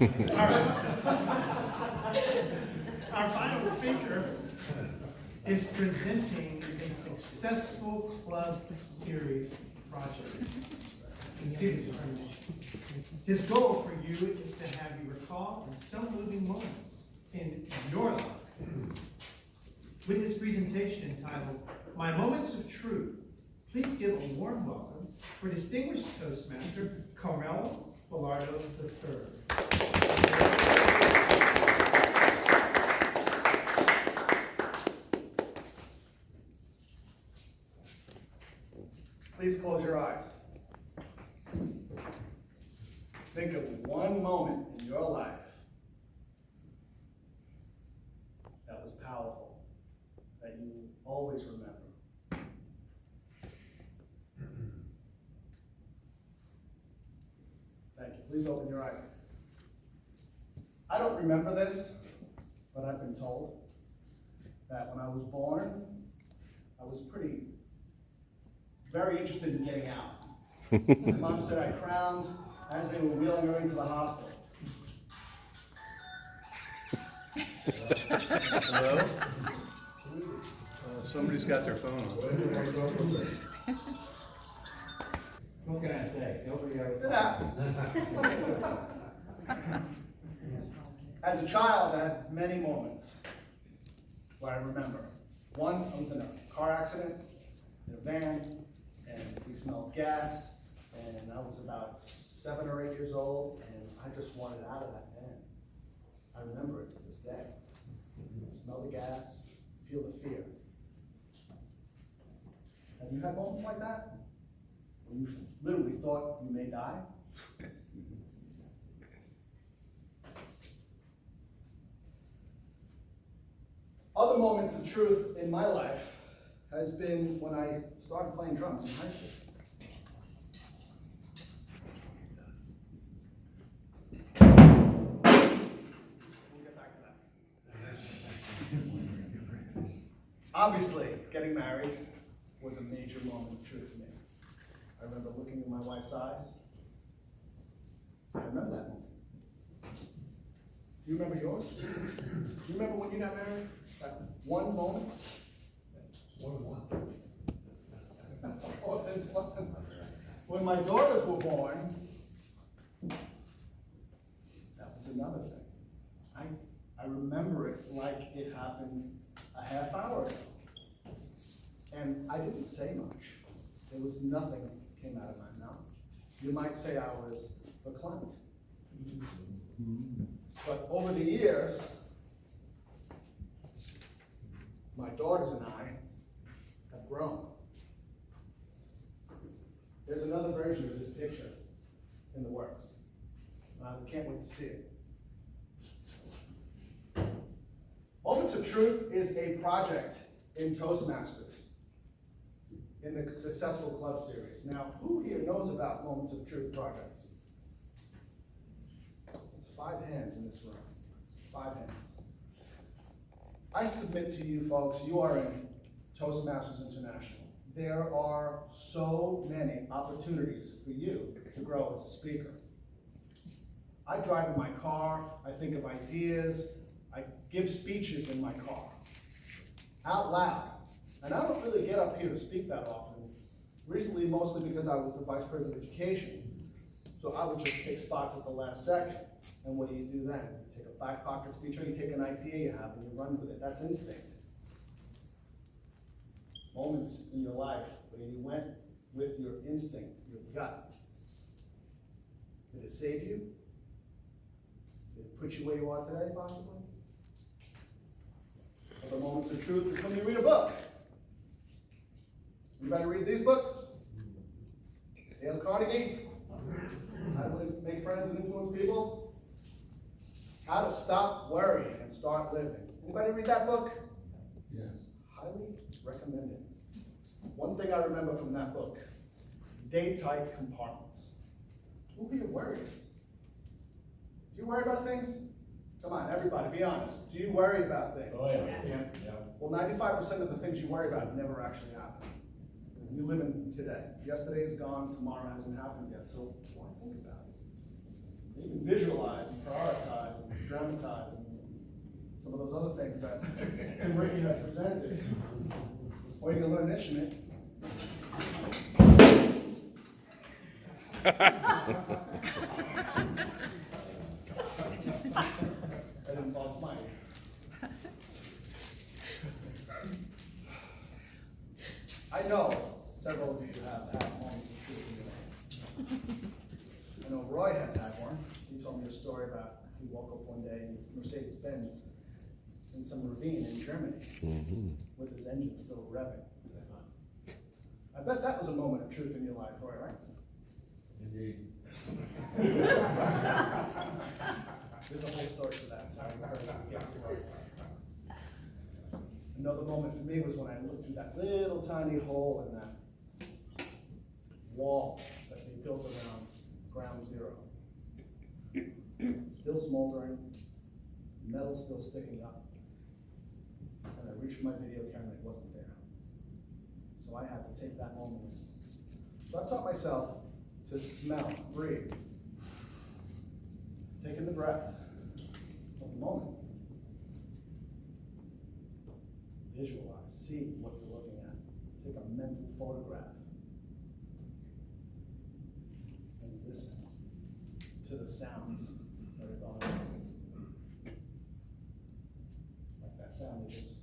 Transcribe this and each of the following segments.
Our final speaker is presenting a successful club series project. See the determination. His goal for you is to have you recall some moving moments in your life. With his presentation entitled, My Moments of Truth, please give a warm welcome for distinguished Toastmaster Carmelo Belardo III. Please close your eyes. Think of one moment in your life that was powerful, that you always remember. Thank you. Please open your eyes. I don't remember this, but I've been told that when I was born, I was very interested in getting out. My mom said I crowned as they were wheeling her into the hospital. Hello? Somebody's got their phone on. What can I say? Nobody ever. It happens. As a child, I had many moments where I remember. One, I was in a car accident, in a van, and we smelled gas, and I was about 7 or 8 years old, and I just wanted out of that van. I remember it to this day. Smell the gas, feel the fear. Have you had moments like that? When you literally thought you may die? Other moments of truth in my life has been when I started playing drums in high school. We'll get back to that. Obviously, getting married was a major moment of truth for me. I remember looking in my wife's eyes. I remember that moment. Do you remember yours? Do you remember when you got married? That one moment? When my daughters were born, that was another thing. I remember it like it happened a half hour ago. And I didn't say much. There was nothing came out of my mouth. You might say I was verklempt. But over the years, my daughters and I have grown. There's another version of this picture in the works. I can't wait to see it. Moments of Truth is a project in Toastmasters in the Successful Club series. Now, who here knows about Moments of Truth projects? It's 5 hands in this room. 5 hands. I submit to you folks, you are in Toastmasters International. There are so many opportunities for you to grow as a speaker. I drive in my car, I think of ideas, I give speeches in my car, out loud. And I don't really get up here to speak that often. Recently, mostly because I was the Vice President of Education. So I would just take spots at the last second. And what do you do then? You take a back pocket speech, or you take an idea you have and you run with it. That's instinct. Moments in your life where you went with your instinct, your gut. Did it save you? Did it put you where you are today, possibly? Other moments of truth is when you read a book. Anybody read these books? Dale Carnegie, How to Make Friends and Influence People. How to Stop Worrying and Start Living. Anybody read that book? Yes. Highly recommend it. One thing I remember from that book, day-type compartments. Who here worries? Do you worry about things? Come on, everybody, be honest. Do you worry about things? Oh, yeah. Well, 95% of the things you worry about never actually happen. You live in today. Yesterday is gone, tomorrow hasn't happened yet, so why think about it? You can visualize and prioritize. dermatitis and some of those other things that Tim Ricky has presented. Or you can learn an instrument. That involves mine. I know several of you have had moments of truth in your life. I know Roy has had one. He told me a story about he woke up one day in his Mercedes-Benz in some ravine in Germany with his engine still revving. I bet that was a moment of truth in your life, Roy, right? Indeed. There's a whole story to that, so I encourage you to get to it. Another moment for me was when I looked through that little tiny hole in that wall that they built around ground zero. Still smoldering, metal still sticking up. And I reached for my video camera, it wasn't there. So I had to take that moment in. So I taught myself to smell, breathe, take in the breath of the moment. Visualize, see what you're looking at. Take a mental photograph. And listen to the sounds that are going on. Like that sound you just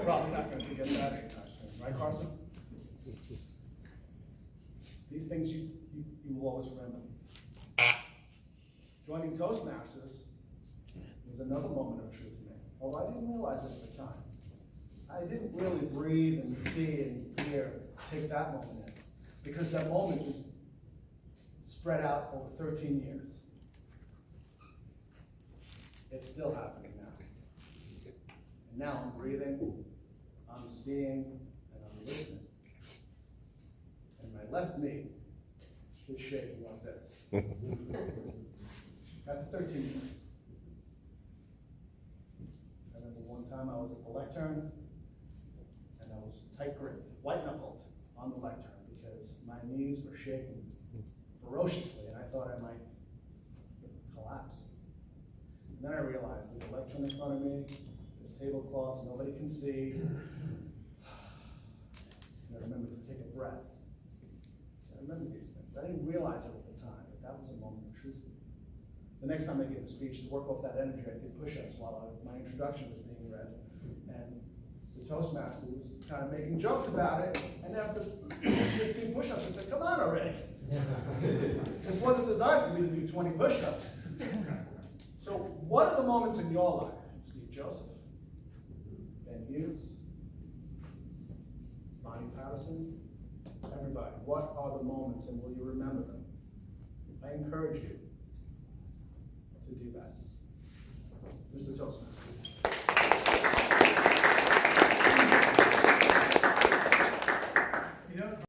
probably not going to forget that anytime soon, right, Carson? These things you will always remember. Joining Toastmasters was another moment of truth for me. Although I didn't realize it at the time. I didn't really breathe and see and hear, take that moment in. Because that moment was spread out over 13 years. It's still happening now. And now I'm breathing, I'm seeing, and I'm listening. And my left knee is shaking like this. After 13 years. I remember one time I was at the lectern, and I was tight gripped, white knuckled on the lectern because my knees were shaking ferociously, and I thought I might collapse. And then I realized there's a lectern in front of me, there's tablecloths, nobody can see. And I remember to take a breath. I remember these things. I didn't realize it at the time, but that was a moment of truth. The next time I gave a speech, to work off that energy, I did push-ups while my introduction was being read. And the Toastmaster was kind of making jokes about it, and after 15 push-ups, I said, come on already. This wasn't designed for me to do 20 push-ups. So what are the moments in your life? Steve Joseph, Ben Hughes, Bonnie Patterson, everybody, what are the moments and will you remember them? I encourage you to do that. Mr. Toastmaster.